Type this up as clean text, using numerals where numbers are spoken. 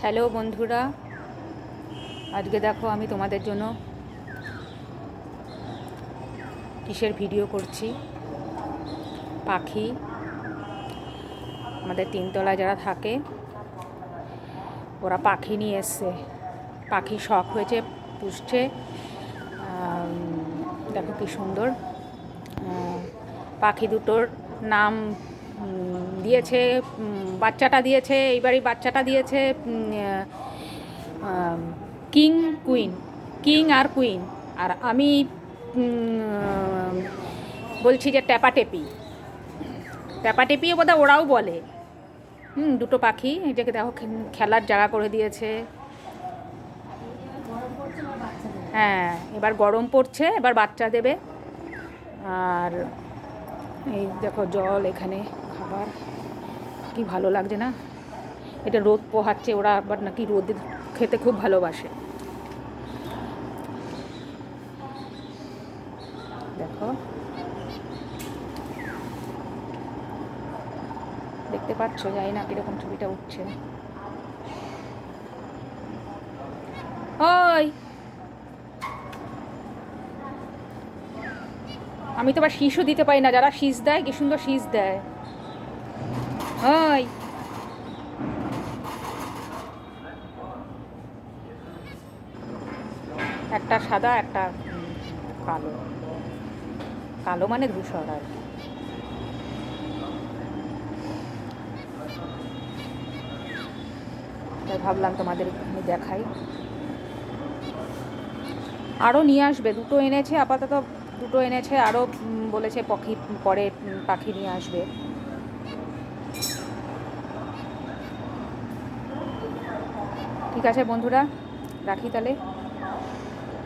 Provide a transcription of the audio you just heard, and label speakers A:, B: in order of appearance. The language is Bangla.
A: হ্যালো বন্ধুরা, আজকে দেখো আমি তোমাদের জন্য কিসের ভিডিও করছি। পাখি, আমাদের তিনতলায় যারা থাকে ওরা পাখি নিয়ে এসছে। পাখি শখ হয়েছে, পুষছে। দেখো কি সুন্দর পাখি দুটোর নাম দিয়েছে। বাচ্চাটা দিয়েছে, এইবারই বাচ্চাটা দিয়েছে কিং কুইন, কিং আর কুইন। আর আমি বলছি যে ট্যাপাটেপি, ট্যাপাটেপিও বোধহয় ওরাও বলে। দুটো পাখি এটাকে দেখো খেলার জায়গা করে দিয়েছে। হ্যাঁ, এবার গরম পড়ছে, এবার বাচ্চা দেবে। আর এই দেখো জল, এখানে খাবার, কি ভালো লাগছে না? এটা রোদ পোহাচ্ছে, ওরা আবার নাকি রোদে খেতে খুব ভালোবাসে। দেখো, দেখতে পাচ্ছ? জানি না কীরকম ছবিটা উঠছে। ওই আমি তো আবার শীষও দিতে পারি না, যারা শীষ দেয় কি সুন্দর শীষ দেয়। ওই একটা সাদা, একটা কালো। কালো মানে ধূসর আর কি। তাই ভাবলাম তোমাদের আমি দেখাই। আরও নিয়ে আসবে, দুটো এনেছে আপাতত, দুটো এনেছে, আরও বলেছে পাখি পরে পাখি নিয়ে আসবে। ঠিক আছে বন্ধুরা, রাখি তাহলে।